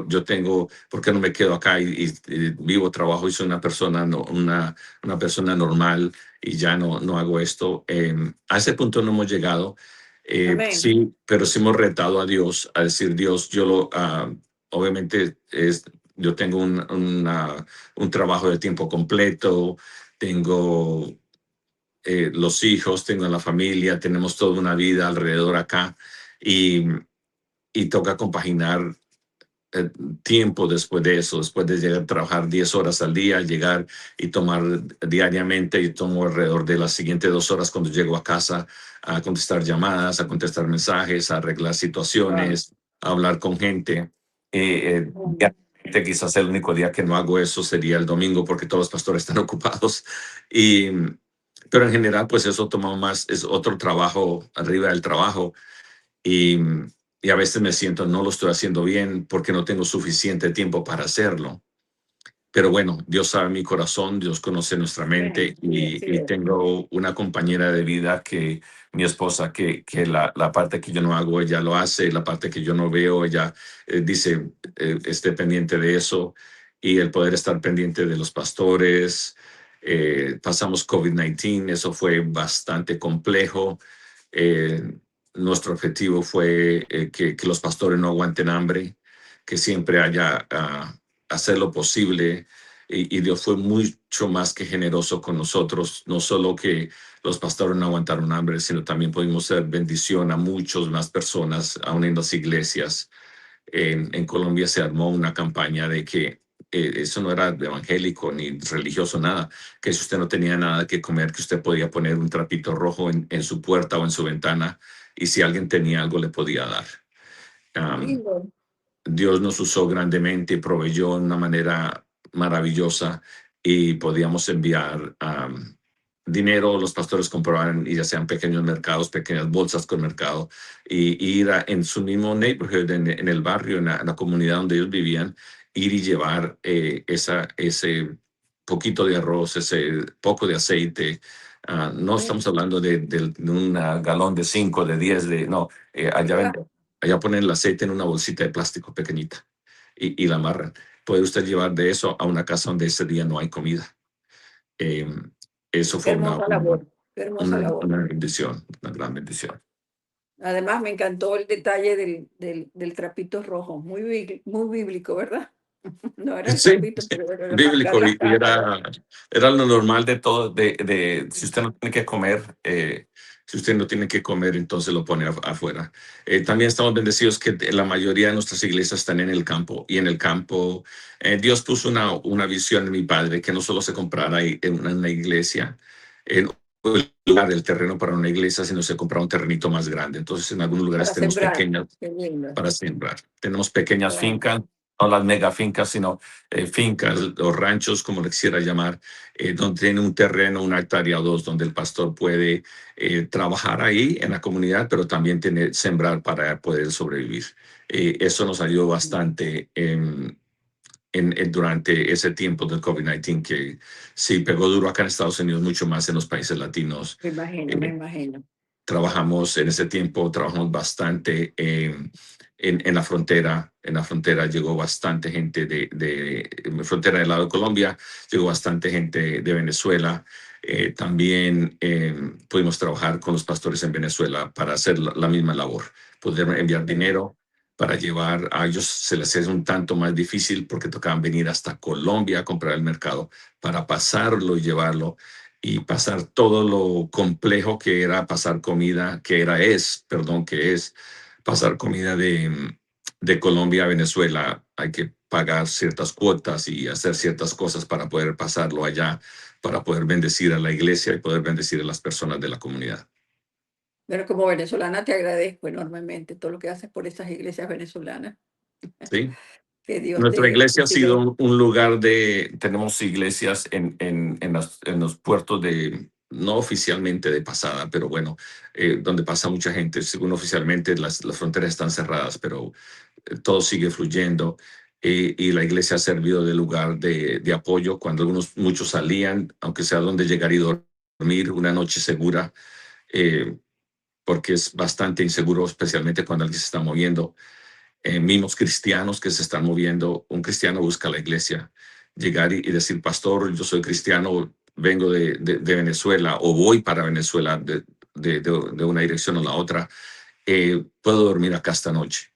S2: yo tengo, ¿por qué no me quedo acá y vivo, trabajo y soy una persona, una persona normal y ya no hago esto? A ese punto no hemos llegado,
S1: Amén.
S2: sí, pero sí hemos retado a Dios, a decir, Dios, obviamente yo tengo un trabajo de tiempo completo, tengo los hijos, tengo la familia, tenemos toda una vida alrededor acá y y toca compaginar tiempo después de eso, después de llegar a trabajar 10 horas al día, llegar y tomar diariamente, y tomo alrededor de las siguientes 2 horas cuando llego a casa a contestar llamadas, a contestar mensajes, a arreglar
S1: Wow.
S2: situaciones, a hablar con gente.
S1: Mm.
S2: Quizás el único día que no hago eso sería el domingo porque todos los pastores están ocupados. Y, pero en general, pues eso toma más, es otro trabajo arriba del trabajo. Y, y a veces me siento, no lo estoy haciendo bien porque no tengo suficiente tiempo para hacerlo. Pero bueno, Dios sabe mi corazón, Dios conoce nuestra mente,
S1: Sí, así
S2: y
S1: es.
S2: tengo una compañera de vida, que mi esposa, que la parte que yo no hago, ella lo hace, la parte que yo no veo, ella dice, esté pendiente de eso, y el poder estar pendiente de los pastores. Pasamos COVID-19, eso fue bastante complejo. Eh, Nuestro objetivo fue que los pastores no aguanten hambre, que siempre haya hacer lo posible, y Dios fue mucho más que generoso con nosotros, no solo que los pastores no aguantaron hambre, sino también pudimos ser bendición a muchas más personas, aún en las iglesias. En Colombia se armó una campaña de que eso no era evangélico ni religioso, nada, que si usted no tenía nada que comer, que usted podía poner un trapito rojo en su puerta o en su ventana, y si alguien tenía algo le podía dar.
S1: Qué
S2: Um,
S1: lindo.
S2: Dios nos usó grandemente y proveyó de una manera maravillosa, y podíamos enviar dinero. Los pastores compraban, y ya sean pequeños mercados, pequeñas bolsas con mercado, y ir en su mismo neighborhood, en el barrio, en la comunidad donde ellos vivían, ir y llevar ese poquito de arroz, ese poco de aceite. No
S1: Mm.
S2: estamos hablando de un galón de 5, de 10, no, allá
S1: Ya.
S2: venden. Allá ponen el aceite en una bolsita de plástico pequeñita, y la amarran. Puede usted llevar de eso a una casa donde ese día no hay comida. Eh, Eso
S1: Qué
S2: fue
S1: hermosa labor. Qué hermosa labor.
S2: una bendición, una gran bendición.
S1: Además, me encantó el detalle del trapito rojo. Muy bíblico, ¿verdad? No era el
S2: Sí,
S1: trapito, pero era marcar
S2: bíblico,
S1: las
S2: y
S1: cámaras.
S2: era lo normal de todo, si usted no tiene que comer, si usted no tiene que comer, entonces lo pone afuera. También estamos bendecidos que la mayoría de nuestras iglesias están en el campo, y en el campo Dios puso una visión en mi padre, que no solo se comprara en una iglesia, en un lugar del terreno para una iglesia, sino se comprara un terrenito más grande. Entonces en algunos lugares
S1: Para
S2: tenemos
S1: sembrar.
S2: pequeñas
S1: Qué lindo.
S2: para sembrar. Tenemos pequeñas
S1: Wow.
S2: fincas, no las mega fincas, sino fincas o ranchos, como le quisiera llamar, donde tiene un terreno, una hectárea o dos, donde el pastor puede trabajar ahí en la comunidad, pero también sembrar para poder sobrevivir. Eso nos ayudó bastante durante ese tiempo del COVID-19, que sí pegó duro acá en Estados Unidos, mucho más en los países latinos.
S1: Me imagino, me
S2: Eh,
S1: imagino.
S2: Trabajamos en ese tiempo, trabajamos bastante en la frontera. En la frontera llegó bastante gente en la frontera del lado de Colombia, llegó bastante gente de Venezuela. También pudimos trabajar con los pastores en Venezuela para hacer la misma labor, poder enviar dinero para llevar. A ellos se les hace un tanto más difícil porque tocaban venir hasta Colombia a comprar el mercado para pasarlo y llevarlo, y pasar todo lo complejo que era pasar comida, que es pasar comida de Colombia a Venezuela. Hay que pagar ciertas cuotas y hacer ciertas cosas para poder pasarlo allá, para poder bendecir a la iglesia y poder bendecir a las personas de la comunidad.
S1: Pero como venezolana te agradezco enormemente todo lo que haces por esas iglesias venezolanas.
S2: ¿Sí?
S1: Que Dios
S2: Nuestra iglesia ha
S1: te dé.
S2: sido un lugar tenemos iglesias en los puertos no oficialmente de pasada, pero bueno, donde pasa mucha gente. Según oficialmente las fronteras están cerradas, pero todo sigue fluyendo. Y la iglesia ha servido de lugar de apoyo cuando muchos salían, aunque sea donde llegar y dormir una noche segura, eh, porque es bastante inseguro, especialmente cuando alguien se está moviendo. Mismos cristianos que se están moviendo. Un cristiano busca la iglesia, llegar y decir, pastor, yo soy cristiano, vengo de Venezuela, o voy para Venezuela de una dirección a la otra. Puedo dormir acá esta noche,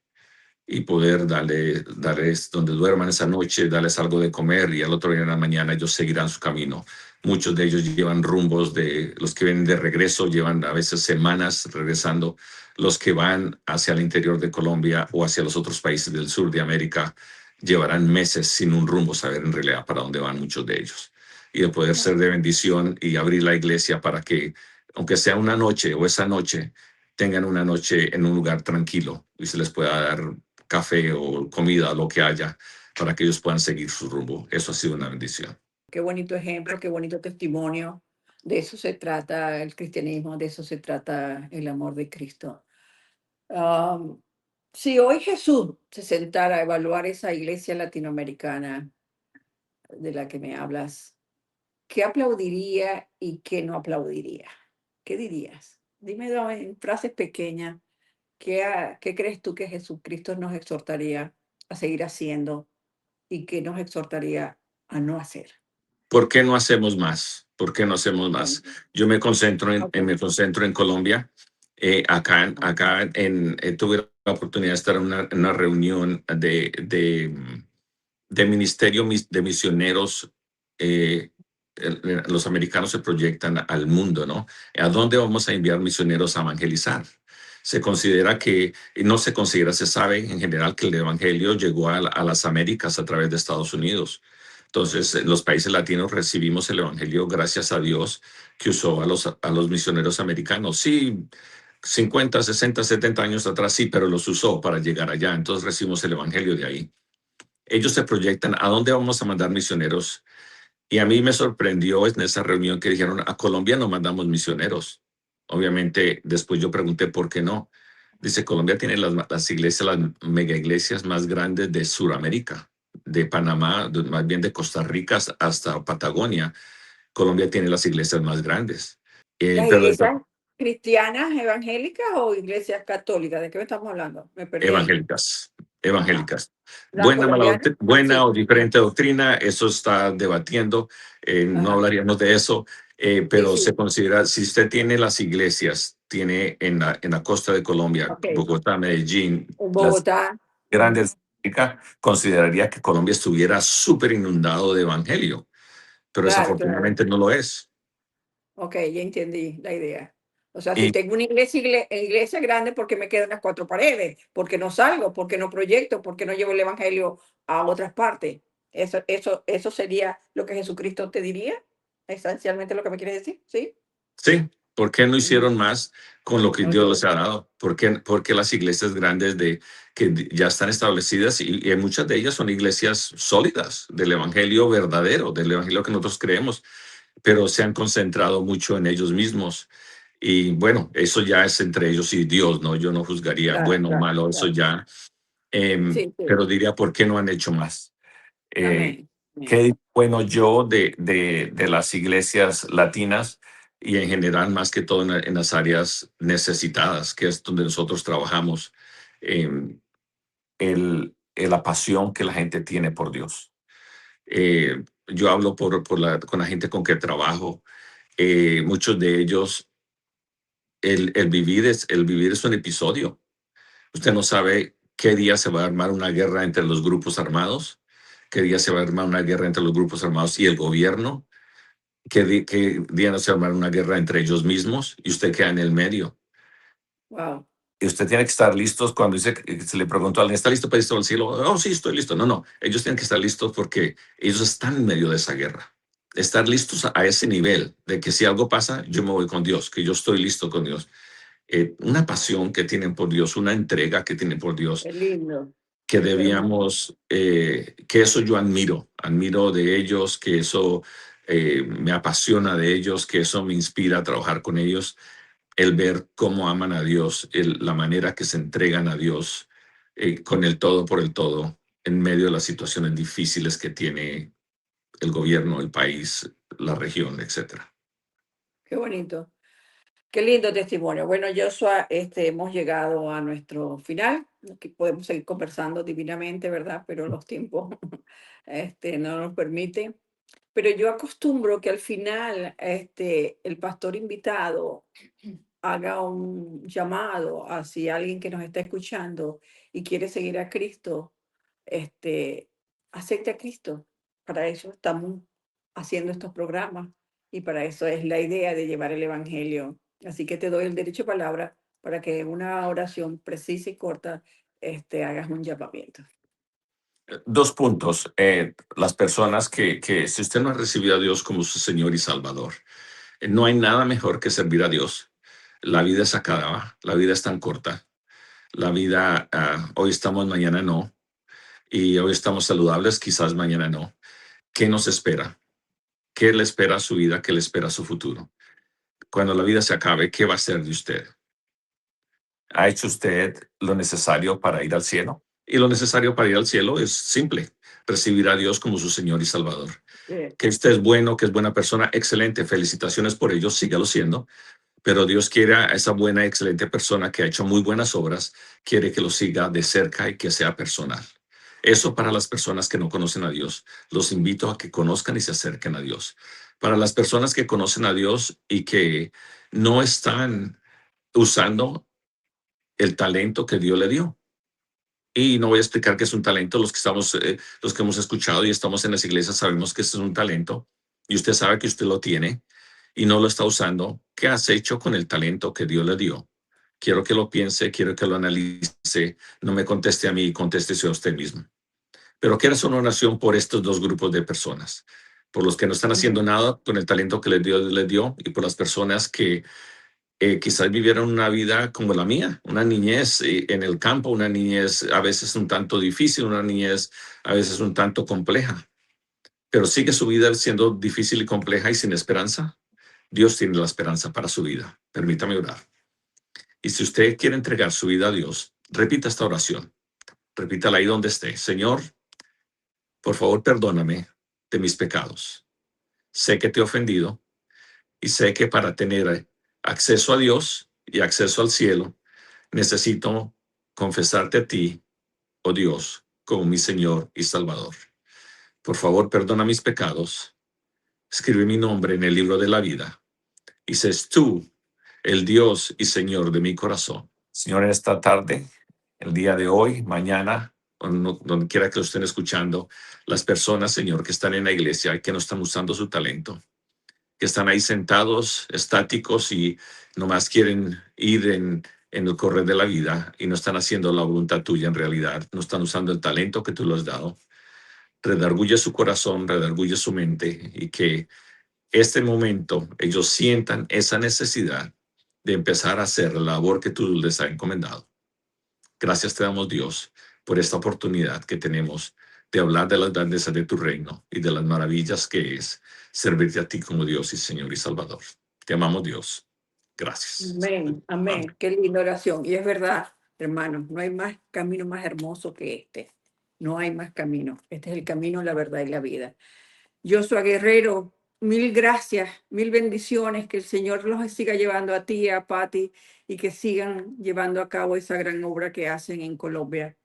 S2: y poder darles donde duerman esa noche, darles algo de comer, y al otro día en la mañana ellos seguirán su camino. Muchos de ellos llevan rumbos de los que vienen de regreso, llevan a veces semanas regresando. Los que van hacia el interior de Colombia o hacia los otros países del sur de América llevarán meses sin un rumbo, saber en realidad para dónde van muchos de ellos. Y de poder ser de bendición y abrir la iglesia para que, aunque sea una noche o esa noche, tengan una noche en un lugar tranquilo y se les pueda dar café o comida, lo que haya, para que ellos puedan seguir su rumbo. Eso ha sido una bendición.
S1: Qué bonito ejemplo, qué bonito testimonio. De eso se trata el cristianismo, de eso se trata el amor de Cristo. Am, si hoy Jesús se sentara a evaluar esa iglesia latinoamericana de la que me hablas, ¿qué aplaudiría y qué no aplaudiría? ¿Qué dirías? Dime en frases pequeñas, ¿qué crees tú que Jesucristo nos exhortaría a seguir haciendo y qué nos exhortaría a no hacer?
S2: ¿Por qué no hacemos más? ¿Por qué no hacemos más?
S1: Ok,
S2: Yo me concentro
S1: ok,
S2: me concentro en Colombia. Tuve la oportunidad de estar en una reunión de ministerio de misioneros. eh, los americanos se proyectan al mundo, ¿no? ¿A dónde vamos a enviar misioneros a evangelizar? Se considera que, y no se considera, se sabe en general que el evangelio llegó a las Américas a través de Estados Unidos. Entonces, los países latinos recibimos el evangelio gracias a Dios que usó a los misioneros americanos. Sí, 50, 60, 70 años atrás, sí, pero los usó para llegar allá. Entonces recibimos el evangelio de ahí. Ellos se proyectan a dónde vamos a mandar misioneros. Y a mí me sorprendió en esa reunión que dijeron, a Colombia no mandamos misioneros. Obviamente, después yo pregunté por qué no. Dice, Colombia tiene las iglesias, las mega iglesias más grandes de Sudamérica, de Panamá, más bien de Costa Rica hasta Patagonia. Colombia tiene las iglesias más grandes.
S1: ¿las
S2: Pero
S1: iglesias cristianas evangélicas o iglesias católicas? ¿De qué me estamos hablando? Me perdí ahí.
S2: evangélicas,
S1: Ajá.
S2: evangélicas.
S1: ¿La colombiana? Ah,
S2: Buena
S1: sí.
S2: o diferente doctrina, eso está debatiendo, no
S1: Ajá.
S2: hablaríamos de eso,
S1: Sí,
S2: pero se
S1: sí.
S2: considera, si usted tiene las iglesias, tiene en la costa de Colombia,
S1: Ok.
S2: Bogotá, Medellín,
S1: En
S2: las
S1: Bogotá. Ujú.
S2: grandes, consideraría que Colombia estuviera súper inundado de evangelio, pero
S1: Claro, claro.
S2: desafortunadamente no lo es.
S1: Ok, ya entendí la idea. O sea, si
S2: Y
S1: tengo una iglesia grande, ¿por qué me quedan las cuatro paredes? ¿Por qué no salgo? ¿Por qué no proyecto? ¿Por qué no llevo el evangelio a otras partes? Eso sería lo que Jesucristo te diría. Esencialmente lo que me quieres decir, ¿sí?
S2: sí, ¿por qué no
S1: Ujú.
S2: hicieron más con lo que Dios les
S1: Ok.
S2: ha dado? Por qué las iglesias grandes ya están establecidas y muchas de ellas son iglesias sólidas del evangelio verdadero, del evangelio que nosotros creemos, pero se han concentrado mucho en ellos mismos? Y bueno, eso ya es entre ellos y Dios, ¿no? Yo no juzgaría
S1: Claro,
S2: bueno o
S1: claro,
S2: malo, eso
S1: claro.
S2: ya,
S1: Sí, sí.
S2: pero diría, ¿por qué no han hecho más? Eh,
S1: Amén. Amén.
S2: Qué bueno yo de las iglesias latinas y en general, más que todo en las áreas necesitadas, que es donde nosotros trabajamos, em, la pasión que la gente tiene por Dios. Yo hablo con la gente con que trabajo. Muchos de ellos, el vivir es un episodio. Usted no sabe qué día se va a armar una guerra entre los grupos armados, qué día se va a armar una guerra entre los grupos armados y el gobierno, qué día no se va a armar una guerra entre ellos mismos y usted queda en el medio.
S1: Wow.
S2: Y usted tiene que estar listos cuando dice, se le preguntó a alguien, ¿está listo para irse al cielo? Oh, sí, estoy listo. No, no, ellos tienen que estar listos porque ellos están en medio de esa guerra. Estar listos a ese nivel de que si algo pasa, yo me voy con Dios, que yo estoy listo con Dios. Una pasión que tienen por Dios, una entrega que tienen por Dios,
S1: Qué lindo.
S2: que
S1: Qué hermoso.
S2: debíamos, que eso yo admiro de ellos, que eso me apasiona de ellos, que eso me inspira a trabajar con ellos, el ver cómo aman a Dios, la manera que se entregan a Dios con el todo por el todo en medio de las situaciones difíciles que tiene el gobierno, el país, la región, etcétera.
S1: Qué bonito. Qué lindo testimonio. Bueno, Joshua, hemos llegado a nuestro final. Aquí podemos seguir conversando divinamente, ¿verdad? Pero los tiempos no nos permiten. Pero yo acostumbro que al final el pastor invitado haga un llamado hacia alguien que nos está escuchando y quiere seguir a Cristo, este, acepte a Cristo. Para eso estamos haciendo estos programas. y para eso es la idea de llevar el Evangelio. Así que te doy el derecho de palabra para que en una oración precisa y corta hagas un llamamiento.
S2: Dos puntos. Las personas que si usted no ha recibido a Dios como su Señor y Salvador, no hay nada mejor que servir a Dios. La vida se acaba, la vida es tan corta. La vida, hoy estamos, mañana no. Y hoy estamos saludables, quizás mañana no. ¿Qué nos espera? ¿Qué le espera a su vida? ¿Qué le espera a su futuro? Cuando la vida se acabe, ¿qué va a ser de usted? ¿Ha hecho usted lo necesario para ir al cielo? Y lo necesario para ir al cielo es simple, recibir a Dios como su Señor y Salvador. Que usted es bueno, que es buena persona, excelente, felicitaciones por ello, sígalo siendo, pero Dios quiere a esa buena, excelente persona que ha hecho muy buenas obras, quiere que lo siga de cerca y que sea personal. Eso para las personas que no conocen a Dios, los invito a que conozcan y se acerquen a Dios. Para las personas que conocen a Dios y que no están usando el talento que Dios le dio. Y no voy a explicar qué es un talento. Los que hemos escuchado y estamos en las iglesias sabemos que este es un talento y usted sabe que usted lo tiene y no lo está usando. ¿Qué has hecho con el talento que Dios le dio? Quiero que lo piense, quiero que lo analice. No me conteste a mí, contéstese a usted mismo. Pero quiero hacer una oración por estos dos grupos de personas, por los que no están haciendo nada con el talento que Dios les dio y por las personas que quizás vivieron una vida como la mía, una niñez en el campo, una niñez a veces un tanto difícil, una niñez a veces un tanto compleja, pero sigue su vida siendo difícil y compleja y sin esperanza. Dios tiene la esperanza para su vida. Permítame orar. Y si usted quiere entregar su vida a Dios, repita esta oración. Repítala ahí donde esté. Señor, por favor, perdóname de mis pecados. Sé que te he ofendido y sé que para tener acceso a Dios y acceso al cielo, necesito confesarte a ti, oh Dios, como mi Señor y Salvador. Por favor, perdona mis pecados. Escribe mi nombre en el libro de la vida. Y seas tú el Dios y Señor de mi corazón. Señor, en esta tarde, el día de hoy, mañana, donde quiera que lo estén escuchando, las personas, Señor, que están en la iglesia y que no están usando su talento, que están ahí sentados, estáticos y nomás quieren ir en el correr de la vida y no están haciendo la voluntad tuya en realidad, no están usando el talento que tú les has dado. Redarguye su corazón, redarguye su mente y que este momento ellos sientan esa necesidad de empezar a hacer la labor que tú les has encomendado. Gracias te damos, Dios, por esta oportunidad que tenemos de hablar de las grandezas de tu reino y de las maravillas que es servirte a ti como Dios y Señor y Salvador. Te amamos, Dios. Gracias.
S1: Amén, amén.
S2: Amén.
S1: Qué linda oración. Y es verdad, hermanos, no hay más camino más hermoso que este. No hay más camino. Este es el camino, la verdad y la vida. Joshua Guerrero, mil gracias, mil bendiciones. Que el Señor los siga llevando a ti, a Patti, y que sigan llevando a cabo esa gran obra que hacen en Colombia.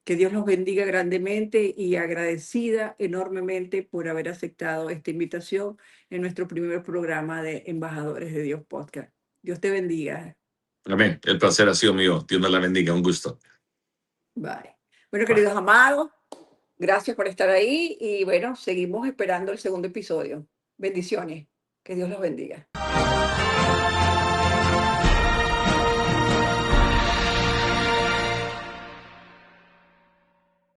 S1: Que Dios los bendiga grandemente y agradecida enormemente por haber aceptado esta invitación en nuestro primer programa de Embajadores de Dios Podcast. Dios te bendiga.
S2: Amén. El placer ha sido mío. Dios me la bendiga. Un gusto.
S1: Bye. Bueno,
S2: Bye.
S1: queridos amados, gracias por estar ahí y bueno, seguimos esperando el segundo episodio. Bendiciones. Que Dios los bendiga.